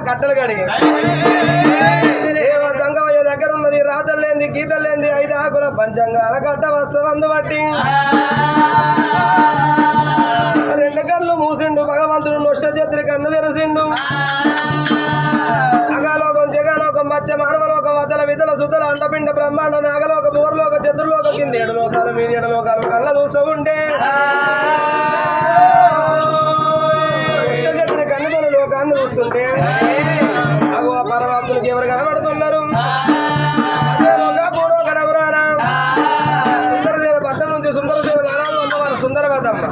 కట్టలు కడిగి సంగమయ్య దగ్గర ఉన్నది రాతలేంది గీతలేంది 5 ఆకుల పంచంగాల కట్ట వస్తవందు బట్టి 2 కళ్ళు మూసిండు భగవంతుడు నొష్ట చేతులు కన్ను తెరసిండు అగాలోకం జగలోకం మధ్య మానవలోకం వదల విధల సుద్దల అండపిండ బ్రహ్మాండ నాగలోక మూరలోక చతుర్లోక కింద 7 లోకాలు మీద 7 లోకాలు కళ్ళ చూస్తూ ఉంటే కన్నుతోని లోకాన్ని చూస్తుంటే అగో పరమాత్మనికి ఎవరు కనబడుతున్నారు సుందరశీల పద్దం నుంచి సుందరశీల నారాయణ అమ్మవారు సుందరవతమ్మ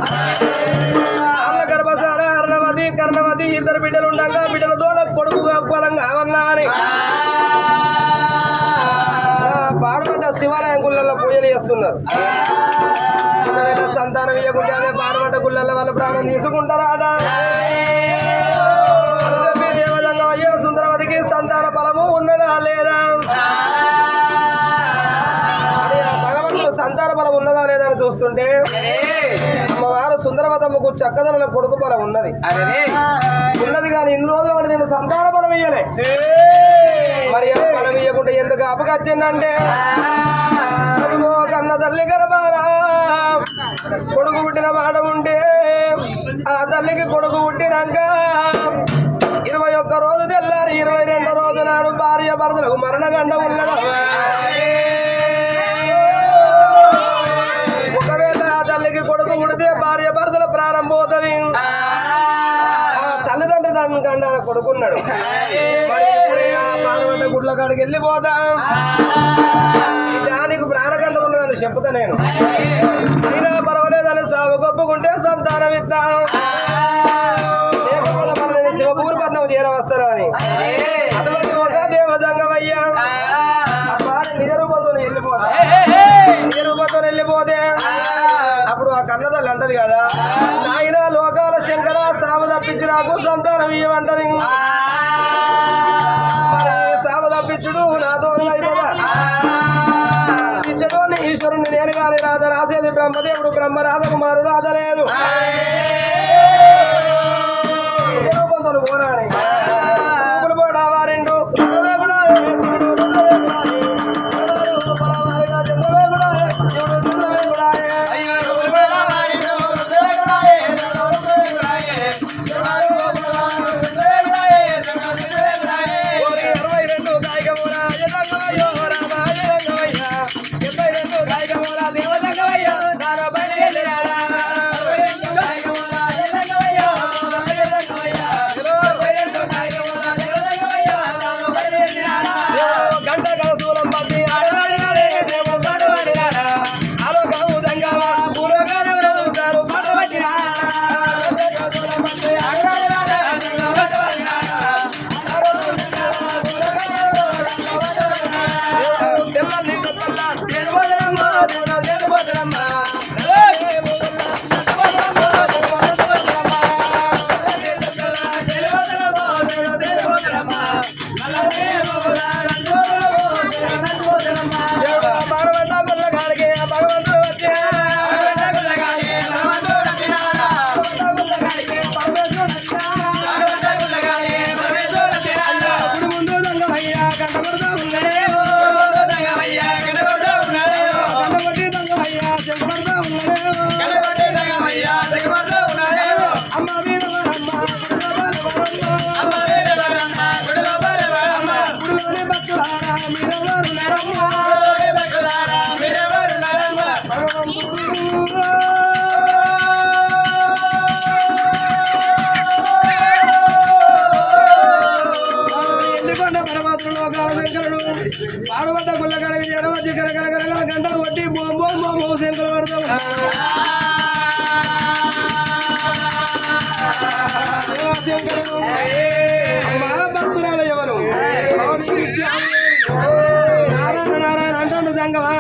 అన్న గర్భసార అర్ణవతి కర్ణవతి 2 బిడ్డలు ఉండగా బిడ్డలతో కొడుకు ఫలంగా అవన్నా అని పాడుపడ్డ శివాలయం గుళ్ళల్లో పూజలు చేస్తున్నారు సంతానం ఇవ్వకుంటే అదే పాడుపడ్డ గుళ్ళల్లో వాళ్ళ ప్రాణం తీసుకుంటారా సుందరవతికి సంతాన ఫలము ఉన్నదా లేదా భగవంతుడు సంతాన ఫలం ఉన్నదా లేదా అని చూస్తుంటే అమ్మవారు సుందరవతమ్మకు చక్కదనల కొడుకు ఫలం ఉన్నది కానీ ఇన్ని రోజులు వాడు నేను సంతాన ఫలం ఇయ్యలే మరి ఫలం ఇయ్యకుంటే ఎందుకు అపగచ్చిందంటే అదిగో కన్న తల్లి గర్భాన కొడుకు పుట్టిన మాట ఉంటే ఆ తల్లికి కొడుకు పుట్టినాక 21 రోజు తెల్లారి 22వ రోజు నాడు భార్య భర్తలకు మరణగండం ఉన్నదా ఒకవేళ ఆ తల్లికి కొడుకు పుడితే భార్య భర్తల ప్రాణం పోతుంది తల్లిదండ్రి దాని కండ కొడుకున్నాడు ప్రాణమంటే గుడ్ల కాడికి వెళ్ళిపోతాం దానికి ప్రాణగండం ఉన్నదని చెప్తా నేను అయినా పర్వాలేదని సాగు గొప్పుకుంటే సంతానం ఇద్దాం శివపూర్ పట్నం చేరవస్తారు అని అటువంటి ఒక దేవజంగమయ్యా నిజ రూపంతో వెళ్ళిపోతే అప్పుడు ఆ కన్నదల్లి అంటది కదా నాయన లోకాల శంకర సాగు తప్పించి నాకు సంతానం ఇవ్వమంటది సాగు తప్పించుడు నాతో ఇచ్చడు ఈశ్వరుని నేను కానీ రాజ రాసేది బ్రహ్మదేవుడు బ్రహ్మ రాధకుమారు రాజలేదు పోరాని పోడావారెండు Bye. భక్తురాలు ఎవరు నారాయణ నారాయణ అంటాడు జంగమా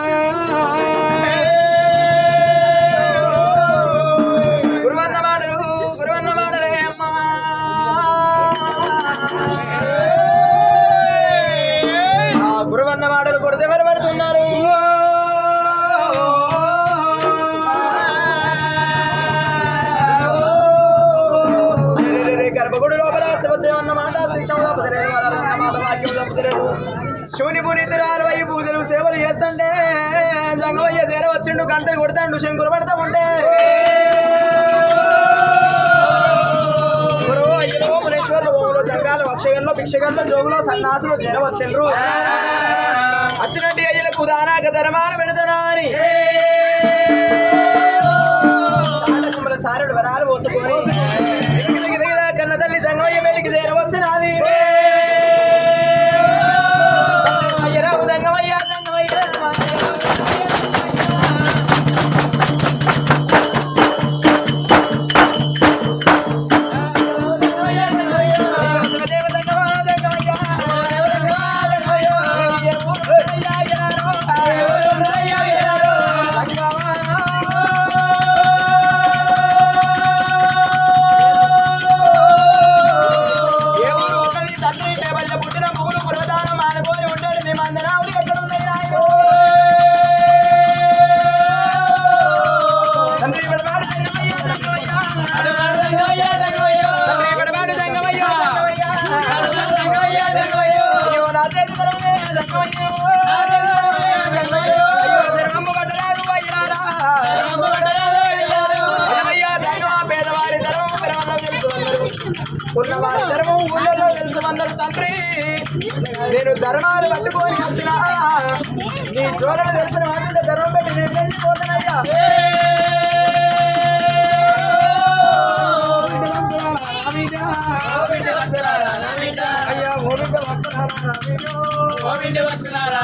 గురువన్న మాటలు కొడితే మరి పడుతున్నారు గర్భగుడి లోపల శివసేవన్న మాట శివుని పునీతురాలు అయ్యి పూజలు సేవలు చేస్తుంటే జంగమయ్య దేర వచ్చిండు గంటలు కొడతాండు శంకులు పడతా ఉంటే జంగాలు భిక్షగల్లో జోగులో సన్నాసులు జర వచ్చిండ్రు అచ్చినట్టు అయ్యలకు దానాక ధర్మాలు పెడతానా అని సారుడు వరాలు పోసుకొని కన్న తల్లి జంగమయ్య వెళ్ళికి జర వచ్చినది అయ్యరావు జంగమయ్య ఉన్నవారి ధర్మం ఊళ్ళలో తెలుసుమన్నారు తండ్రి నేను ధర్మాలు పట్టుకొని వచ్చిన నీ జోలను తెలిసిన వాటిలో ధర్మం పెట్టి నేను వెళ్ళిపోతానయ్యా అయ్యా ఓ బిడ్డ వస్తున్నారా